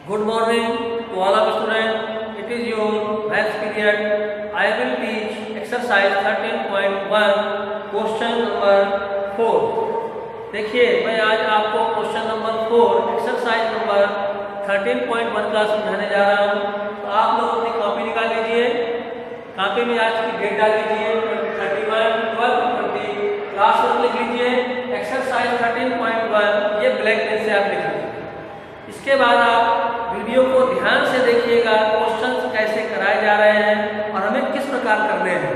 Good morning to all of students. It is your maths period. I will teach exercise 13.1 question number 4. देखिए मैं आज आपको question number 4 exercise number 13.1 का समझाने जा रहा हूँ। तो आप लोग अपनी कॉपी निकाल लीजिए, कॉपी में आज की डेट डाल लीजिए 31, 12, 20, लास्ट वर्क लिख लीजिए। एक्सरसाइज 13.1 ये ब्लैक पेन से आप लिख लीजिए। इसके बाद आप वीडियो को ध्यान से देखिएगा, क्वेश्चंस कैसे कराए जा रहे हैं और हमें किस प्रकार करने हैं।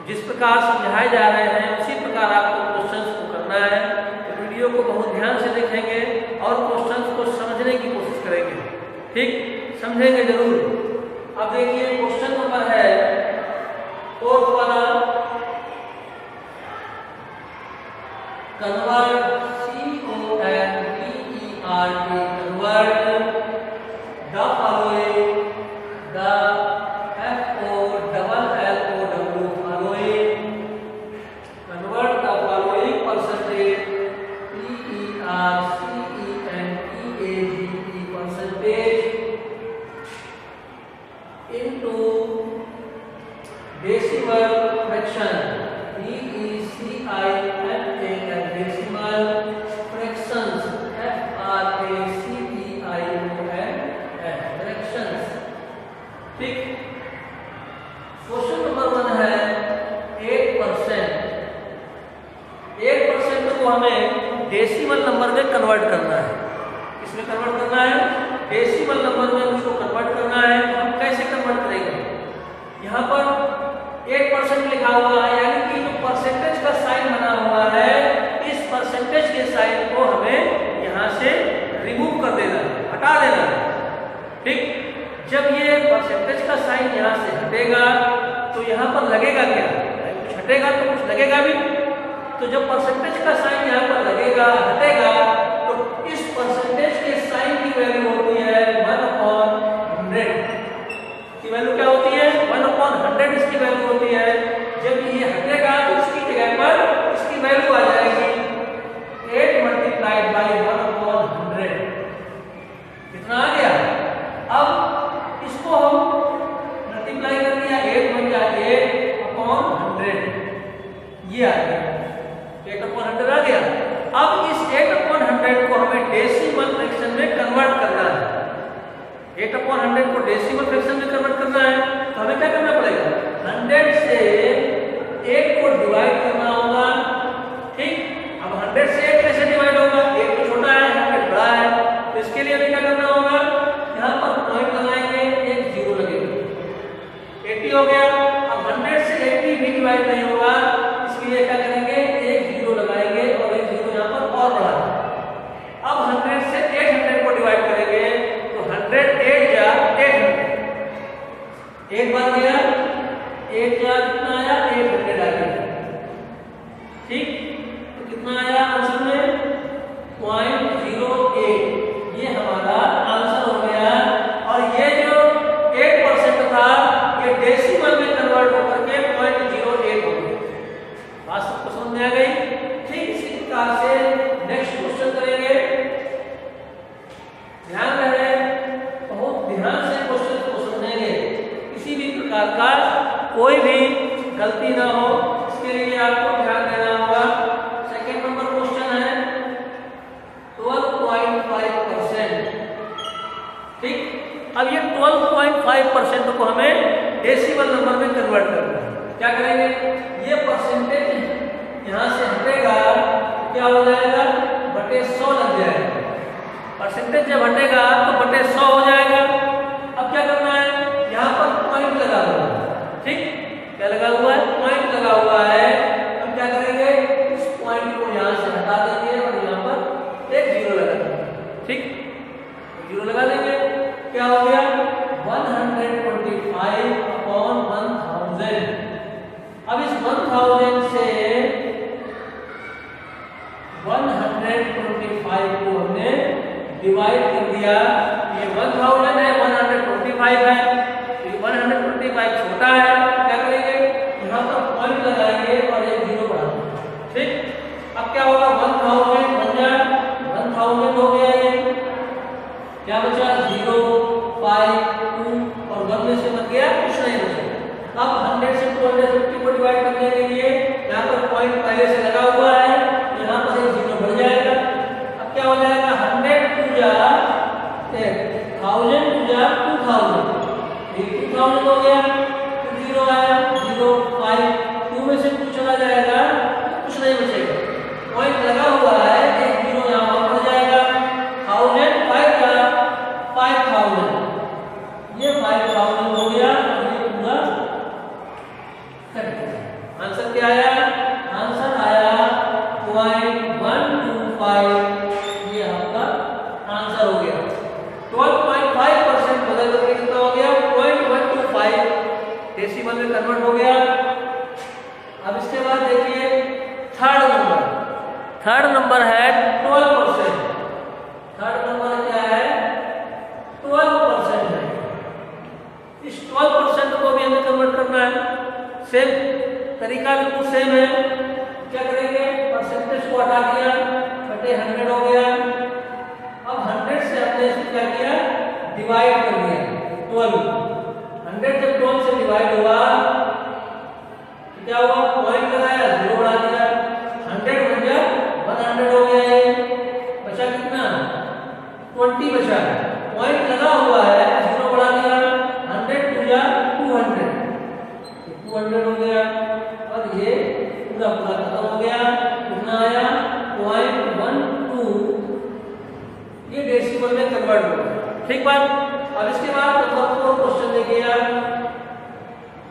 जिस प्रकार समझाए जा रहे हैं उसी प्रकार आपको क्वेश्चंस को करना है। तो वीडियो को बहुत ध्यान से देखेंगे और क्वेश्चंस को समझने की कोशिश करेंगे। ठीक, समझेंगे जरूर। अब देखिए क्वेश्चन नंबर है 4 वाला, convert the following, the FOLLOW following, convert the following percentage PERCENTEAGE percentage into decimal fraction decimal fractions ठीक। क्वेश्चन नंबर 1 है 8%। 8% को हमें डेसिमल नंबर में कन्वर्ट करना है। किसमें कन्वर्ट करना है? डेसिमल नंबर में उसको कन्वर्ट करना है। तो हम कैसे कन्वर्ट करेंगे? यहाँ पर 8% लिखा हुआ है, यानी कि जो परसेंटेज का साइन बना हुआ है, इस परसेंटेज के साइन को हमें यहाँ से रिमूव कर देना है, हटा देना है। ठीक, जब ये परसेंटेज का साइन यहाँ से हटेगा तो यहाँ पर लगेगा क्या? कुछ हटेगा तो कुछ लगेगा भी। तो जब परसेंटेज का साइन यहाँ पर लगेगा, हटेगा, तो इस परसेंटेज के साइन की वैल्यू होती है 1/100 की वैल्यू क्या होती है? 1/100 इसकी वैल्यू होती है। जब ये हटेगा तो इसकी जगह पर इसकी वैल्यू आ जाएगी 8 मल्टीप्लाइड बाई 1/100। कितना आ गया? अब इसको हम मल्टीप्लाई कर दिया, 8 बन गया 8/100, ये आ गया 8/100 आ गया। अब इस 8/100 को हमें डेसिमल फ्रैक्शन में कन्वर्ट करना है। 8/100 को डेसिमल फ्रैक्शन में कन्वर्ट करना है तो हमें क्या करना पड़ेगा? 100 से 8 को डिवाइड करना होगा। ठीक, अब 100 से 8 कैसे डिवाइड होगा? 8 तो छोटा है, 100 बड़ा है, तो इसके लिए हमें क्या करना होगा? यहाँ पर पॉइंट लगाएंगे, एक 0 लगेगा, 80 हो गया। अब 100 से 80 भी डिवाइड नहीं होगा, इसके लिए क्या करेंगे? एक 0 लगाएंगे और एक 0 यहाँ पर और बढ़ा। अब 100 से 800 को डिवाइड करेंगे तो 100 8 जा 800, एक बन गया, 8 जा कितना आया? 800 आ गया। ठीक, तो कितना आया आंसर में? 0.08। ये हमारा आंसर हो गया। और ये जो 8% था ये डेसिमल में कन्वर्ट होकर के 0.08 हो गया। बात सबको समझ में आ गई? ठीक इसी प्रकार से नेक्स्ट क्वेश्चन करेंगे। ध्यान रहे, बहुत ध्यान से क्वेश्चन को समझेंगे, किसी भी प्रकार का कोई भी गलती ना हो, इसके लिए आपको ध्यान देना होगा। सेकंड नंबर क्वेश्चन है 12.5%। ठीक, अब ये 12.5% को हमें डेसिमल नंबर में कन्वर्ट करना है। क्या करेंगे? ये परसेंटेज यहाँ से हटेगा, क्या हो जाएगा? बटे 100 लग जाएगा। परसेंटेज जब हटेगा तो बटे 100 हो जाएगा। अब क्या करना है? यहाँ पर पॉइंट लगा हुआ है। ठीक, क्या लगा हुआ है? पॉइंट लगा हुआ है। हम क्या करेंगे? इस पॉइंट को यहाँ से हटा देंगे और यहाँ पर एक 0 लगा देंगे। ठीक, 0 लगा देंगे, क्या हो गया? 125/1000। अब इस 1000 से 125 को हमने डिवाइड कर दिया। ये 1000 है, 125 है, तो 125 छोटा है, क्या करेंगे? यहाँ पर पॉइंट लगाएंगे और एक 0 बढ़ा देंगे। ठीक, अब क्या होगा? 1000 बन जाए 1000 हो गया ये। क्या बचा 0, 5, 2 और 1 में से बन गया कुछ नहीं बचा। अब 100 से 250 को डिवाइड करने के लिए यहाँ पर पॉइंट पहले से लगा हुआ है, यहाँ पर एक 0 बढ़ जाएगा। अब क्या हो जाएगा 100 टू जा 1000 टू जा 2000, ये 2000 हो गया, फिर 0 आया 0, 5, 2 में से कुछ चला जाएगा, कुछ नहीं बचेगा। पॉइंट लगा हुआ है, एक 0 यहाँ पर बढ़ जाएगा, 1000 5 का 5000, ये 5000 हो गया। आंसर क्या आया? आंसर आया 0.125, ये आपका आंसर हो गया। 12.5% बदल करके कितना हो गया 0.125 डेसिमल में कन्वर्ट हो गया। अब इसके बाद देखिए थर्ड नंबर है 12%। थर्ड नंबर क्या है 12% है। इस 12% को भी हमें कन्वर्ट करना है, सेम तरीका बिल्कुल सेम है। क्या करेंगे परसेंटेज को हटा दिया, बटे 100 हो गया। अब 100 से हमने इसको क्या किया डिवाइड कर दिया 12। 100 जब 12 से डिवाइड हुआ तो क्या हुआ पॉइंट लगाया 0 बढ़ा दिया, 100 बन गया 100 हो गया। ये बचा कितना 20 बचा, पॉइंट लगा हुआ है 0 बढ़ा दिया, 100 टू जा 200, 200 हो गया। और ये पूरा खत्म हो गया, कितना आया 0.12, ये डेसिमल में कन्वर्ट हो गया। ठीक बात। अब इसके बाद नंबर 4 क्वेश्चन देखिए यार।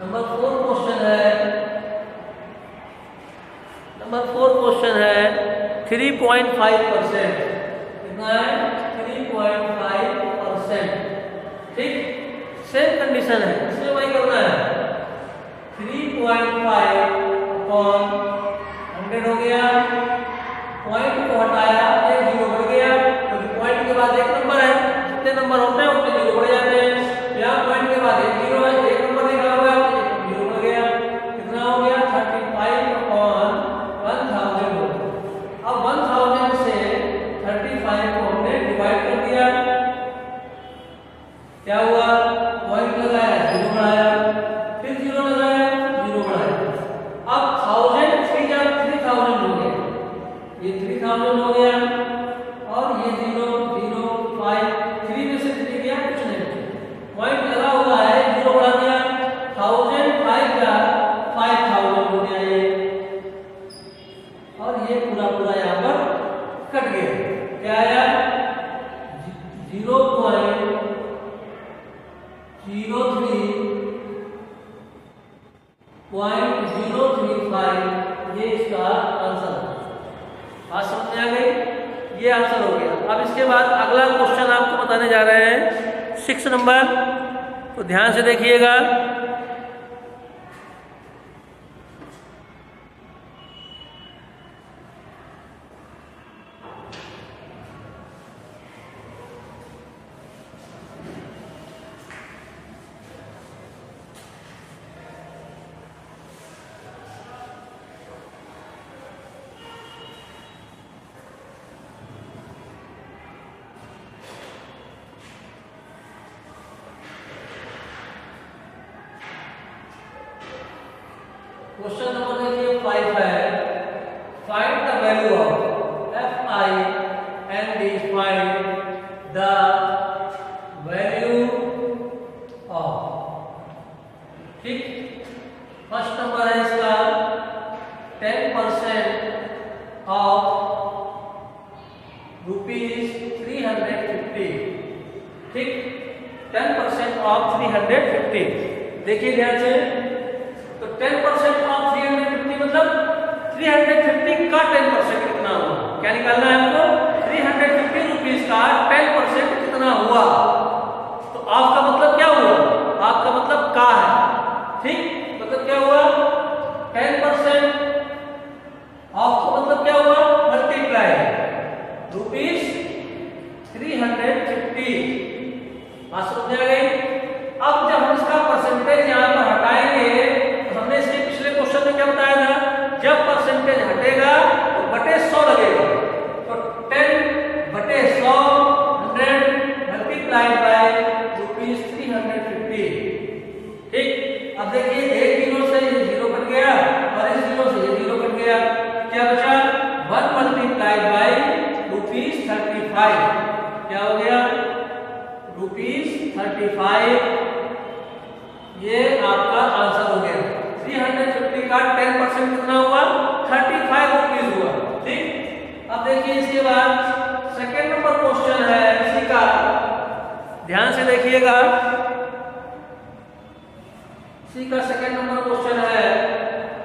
नंबर 4 क्वेश्चन है 3.5%। कितना है 3.5%। ठीक, सेम कंडीशन है, इसमें वही करना है। 3.5 अपॉन 100 हो गया, पॉइंट को हटाया, एक 0 बढ़ गया, क्योंकि पॉइंट के बाद एक नंबर है, जितने नंबर होते हैं उतने 0 बढ़ जाते हैं। यहाँ पॉइंट के बाद एक 0 है, एक नंबर लिखा हुआ है, 0 बढ़ गया, कितना हो गया 35 अपॉन 1000 हो गया। अब 1000 से 35 को हमने डिवाइड कर दिया, क्या हुआ पॉइंट लगाया 0 बढ़ाया, फिर 0 लगाया 0 बढ़ाया। अब 1000 3000 हो गया, ये 3000 हो गया, और ये 0 0 5 3 में से 3 गया, कुछ नहीं, पॉइंट लगा हुआ है 0 बढ़ा दिया, 1000 5 का 5000 हो गया ये, और ये पूरा यहाँ पर कट गया। क्या आया 0.03, ये इसका आंसर। बात समझ में आ गई, ये आंसर हो गया। अब इसके बाद अगला क्वेश्चन आपको बताने जा रहे हैं 6 नंबर, तो ध्यान से देखिएगा। क्वेश्चन नंबर देखिए 5 है, find the value of fi and find the value of। ठीक, फर्स्ट नंबर है इसका 10% ऑफ ₹350। ठीक, 10% ऑफ 350। देखिए ध्यान से, तो 10% ऑफ 350 मतलब 350 का 10% कितना हुआ, क्या निकालना है हमको 350 रुपीज का 10% कितना हुआ। तो ऑफ का मतलब क्या हुआ, ऑफ का मतलब का है। ठीक, मतलब क्या हुआ 10% ऑफ का मतलब क्या हुआ मल्टीप्लाई ₹350। बात समझ में आ गई। अब जब हम इसका परसेंटेज यहाँ पर हटाएंगे, तो हमने इसके पिछले क्वेश्चन में क्या बताया था, जब परसेंटेज हटेगा तो बटे 100 लगेगा, तो 10 बटे 100 100 35। क्या हो गया? ₹35। ये आपका आंसर हो गया। 350 का 10% कितना हुआ? 35 रुपीज हुआ। ठीक, अब देखिए इसके बाद सेकेंड नंबर क्वेश्चन है इसी का, ध्यान से देखिएगा। इसी का सेकेंड नंबर क्वेश्चन है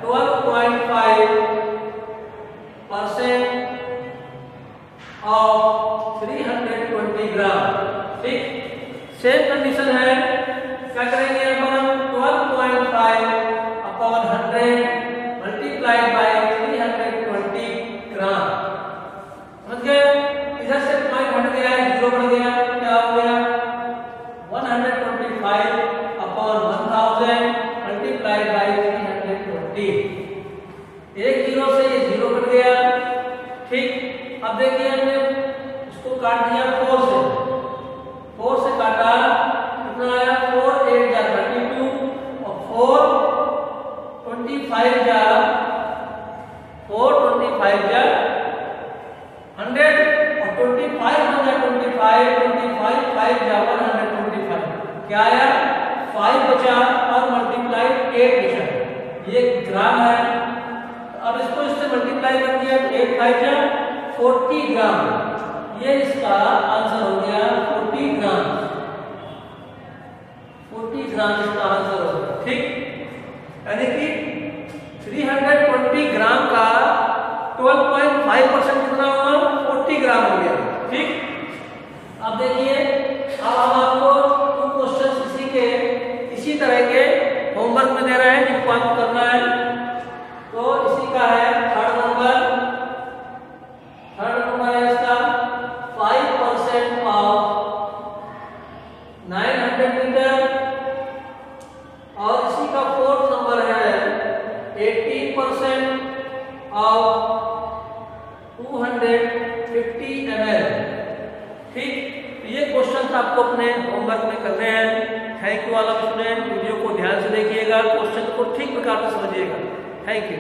12.5% ऑफ 320 ग्राम। ठीक, सेम कंडीशन है। क्या करेंगे अपन? 12.5 अपॉन 100 मल्टीप्लाइड बाय 320 ग्राम। समझ गए? इधर से पॉइंट हट गया, जीरो बढ़ गया, क्या हो गया? 125 अपॉन 1000 मल्टीप्लाइड बाय 320। एक जीरो से ये जीरो कट गया। ठीक, अब देखिए हमने इसको काट दिया 4 से, 4 से काटा, कितना आया? 4 8 जा 32 और 4 25 जा 4 25 जा 100 और 25 बन जा 25 25 5 जा 125। क्या आया? 5 बचा और मल्टीप्लाइड 8 बचा। ये ग्राम है। अब इसको इससे मल्टीप्लाई कर दिया तो 8 5 जा 40 ग्राम। ये इसका आंसर हो गया 40 ग्राम। 40 ग्राम इसका आंसर हो गया। ठीक, यानी कि 320 ग्राम का 12.5% कितना हुआ? 40 ग्राम हो गया। ठीक, अब देखिए, अब हम आपको 2 क्वेश्चन इसी तरह के होमवर्क में दे रहे हैं जिनको आपको करना है। तो इसी का है थर्ड नंबर है इसका 5% ऑफ 900 मीटर, और इसी का फोर्थ नंबर है 18% ऑफ 250 ml। ठीक, ये क्वेश्चन आपको अपने होमवर्क में करने हैं। Thank you all of student. Video को ध्यान से देखिएगा, क्वेश्चन को ठीक प्रकार से समझिएगा। Thank you.